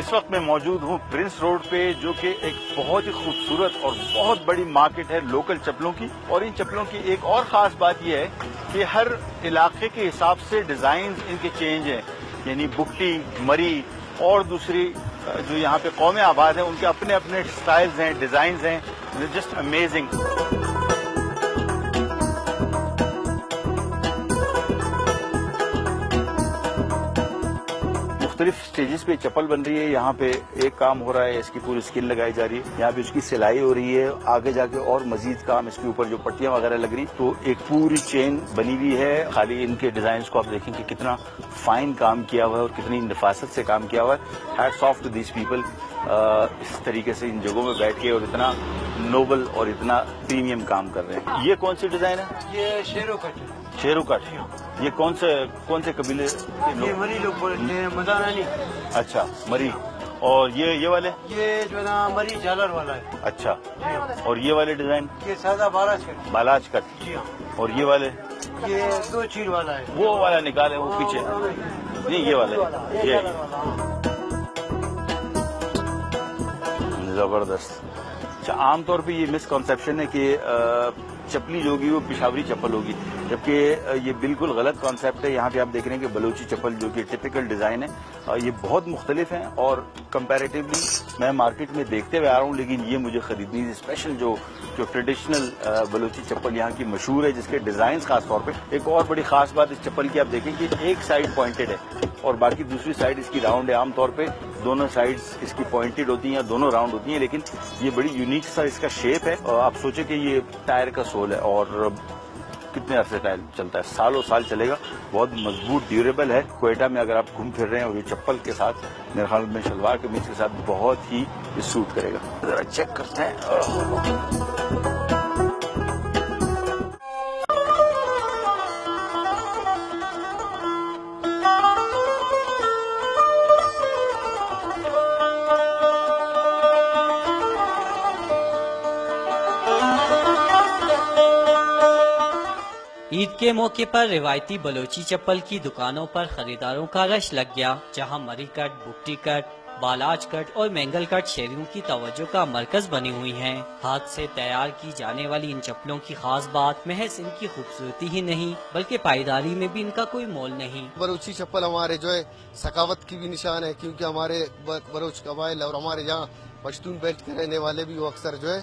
اس وقت میں موجود ہوں پرنس روڈ پہ، جو کہ ایک بہت ہی خوبصورت اور بہت بڑی مارکیٹ ہے لوکل چپلوں کی. اور ان چپلوں کی ایک اور خاص بات یہ ہے کہ ہر علاقے کے حساب سے ڈیزائنز ان کے چینج ہیں. یعنی بگٹی، مری اور دوسری جو یہاں پہ قومیں آباد ہیں، ان کے اپنے اپنے سٹائلز ہیں، ڈیزائنز ہیں. Just amazing. مختلف سٹیجز پہ چپل بن رہی ہے. یہاں پہ ایک کام ہو رہا ہے، اس کی پوری اسکن لگائی جا رہی ہے. یہاں پہ اس کی سلائی ہو رہی ہے. آگے جا کے اور مزید کام، اس کے اوپر جو پٹیاں وغیرہ لگ رہی، تو ایک پوری چین بنی ہوئی ہے. خالی ان کے ڈیزائنز کو آپ دیکھیں کہ کتنا فائن کام کیا ہوا ہے اور کتنی نفاست سے کام کیا ہوا ہے. Hats off to these people. اس طریقے سے ان جگہوں میں بیٹھ کے اور اتنا نوبل اور اتنا پریمیم کام کر رہے ہیں. یہ کون سی ڈیزائن ہے؟ یہ شیرو کٹ. شیرو کٹ. یہ کون سے قبیلے؟ یہ مری لوگ بولتے ہیں، مدانانی. اچھا، مری. اور یہ والے؟ یہ جو نا مری جالر والا ہے. اچھا. اور یہ والے ڈیزائن؟ یہ سادہ بالاج کٹ. بالاج کٹ. جی ہاں. اور یہ والے؟ یہ 2 چیر والا ہے. وہ والا نکالے، وہ پیچھے نہیں، یہ والے. یہ زبردست. اچھا، عام طور پہ یہ مسکنسیپشن ہے کہ چپلی جو ہوگی وہ پشاوری چپل ہوگی، جبکہ یہ بالکل غلط کانسیپٹ ہے. یہاں پہ آپ دیکھ رہے ہیں کہ بلوچی چپل جو کہ ٹپیکل ڈیزائن ہے، یہ بہت مختلف ہیں اور کمپیریٹیولی میں مارکیٹ میں دیکھتے ہوئے آ رہا ہوں، لیکن یہ مجھے خریدنی ہے. اسپیشل جو ٹریڈیشنل بلوچی چپل یہاں کی مشہور ہے، جس کے ڈیزائنز خاص طور پہ. ایک اور بڑی خاص بات اس چپل کی آپ دیکھیں کہ ایک سائڈ پوائنٹڈ ہے اور باقی دوسری سائڈ اس کی راؤنڈ ہے. عام طور پہ دونوں سائڈز اس کی پوائنٹڈ ہوتی ہیں، دونوں راؤنڈ ہوتی ہیں، لیکن یہ بڑی یونیک سا اس کا شیپ ہے. آپ سوچیں کہ یہ ٹائر کا سول ہے اور کتنے عرصے ٹائر چلتا ہے، سالوں سال چلے گا. بہت مضبوط، ڈیوریبل ہے. کوئٹہ میں اگر آپ گھوم پھر رہے ہیں اور یہ چپل کے ساتھ، میرے خیال میں شلوار قمیض کے ساتھ بہت ہی سوٹ کرے گا. ذرا چیک کرتے ہیں. عید کے موقع پر روایتی بلوچی چپل کی دکانوں پر خریداروں کا رش لگ گیا، جہاں مری کٹ، بگٹی کٹ، بالاج کٹ اور مینگل کٹ شہریوں کی توجہ کا مرکز بنی ہوئی ہیں. ہاتھ سے تیار کی جانے والی ان چپلوں کی خاص بات محض ان کی خوبصورتی ہی نہیں، بلکہ پائیداری میں بھی ان کا کوئی مول نہیں. بلوچی چپل ہمارے جو ہے ثقافت کی بھی نشان ہے، کیونکہ ہمارے بلوچ قبائل اور ہمارے یہاں پشتون بیلٹ کے رہنے والے بھی وہ اکثر جو ہے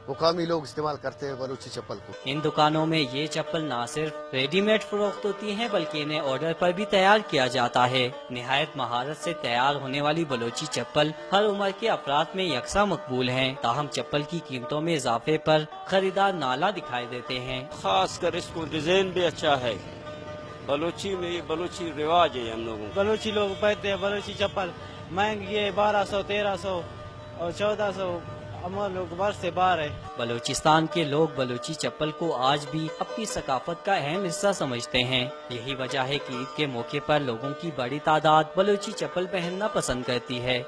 مقامی لوگ استعمال کرتے ہیں بلوچی چپل کو. ان دکانوں میں یہ چپل نہ صرف ریڈی میڈ فروخت ہوتی ہیں، بلکہ انہیں آرڈر پر بھی تیار کیا جاتا ہے. نہایت مہارت سے تیار ہونے والی بلوچی چپل ہر عمر کے افراد میں یکساں مقبول ہیں. تاہم چپل کی قیمتوں میں اضافے پر خریدار نالا دکھائی دیتے ہیں. خاص کر اس کو ڈیزائن بھی اچھا ہے. بلوچی میں یہ بلوچی رواج ہے ہم لوگوں. بلوچی لوگ پہنتے ہیں بلوچی چپل، مہنگی ہے 1200، 1300 اور 1400. ہمارے لوگ بار سے باہر ہے. بلوچستان کے لوگ بلوچی چپل کو آج بھی اپنی ثقافت کا اہم حصہ سمجھتے ہیں. یہی وجہ ہے کہ عید کے موقع پر لوگوں کی بڑی تعداد بلوچی چپل پہننا پسند کرتی ہے.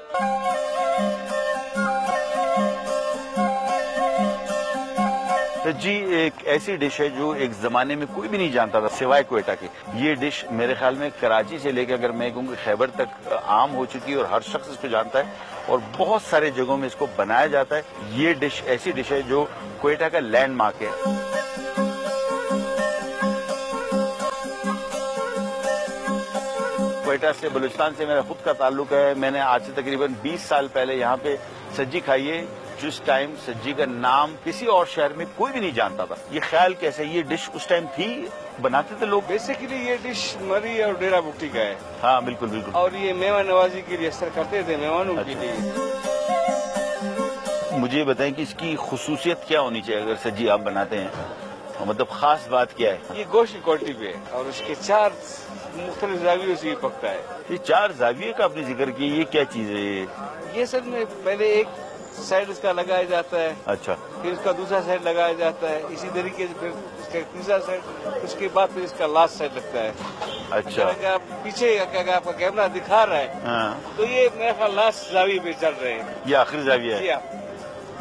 جی، ایک ایسی ڈش ہے جو ایک زمانے میں کوئی بھی نہیں جانتا تھا سوائے کوئٹہ کے. یہ ڈش میرے خیال میں کراچی سے لے کے اگر میں کہوں کہ خیبر تک عام ہو چکی ہے اور ہر شخص اس کو جانتا ہے اور بہت سارے جگہوں میں اس کو بنایا جاتا ہے. یہ ڈش ایسی ڈش ہے جو کوئٹہ کا لینڈ مارک ہے. کوئٹہ سے، بلوچستان سے میرا خود کا تعلق ہے. میں نے آج سے تقریباً 20 سال پہلے یہاں پہ سجی کھائی ہے. جس ٹائم سجی کا نام کسی اور شہر میں کوئی بھی نہیں جانتا تھا. یہ خیال کیسے، یہ ڈش اس ٹائم تھی، بناتے تھے لوگ؟ بیسیکلی یہ ڈش مری اور ڈیرا بگٹی کا ہے. ہاں بالکل بالکل. اور یہ مہمان نوازی کے لیے اکثر کرتے تھے، مہمانوں کے لیے. مجھے بتائیں کہ اس کی خصوصیت کیا ہونی چاہیے اگر سجی آپ بناتے ہیں؟ مطلب خاص بات کیا ہے؟ یہ گوشت کی کوالٹی پہ ہے اور اس کے 4 مختلف زاویوں سے یہ پکتا ہے. یہ 4 زاویے کا آپ نے ذکر کیا، یہ کیا چیز ہے؟ یہ سر میں پہلے ایک سائڈ اس کا لگایا جاتا ہے، اچھا، پھر اس کا دوسرا سائڈ لگایا جاتا ہے، اسی طریقے سے پھر اس کا تیسرا سائڈ، اس کے بعد پھر اس کا لاسٹ سائڈ لگتا ہے. اچھا. اگر پیچھے اگر آپ کا کیمرہ دکھا رہا ہے تو یہ میرے خیال لاسٹ زاویے پہ چل رہے ہیں. یہ آخری زاویہ ہے.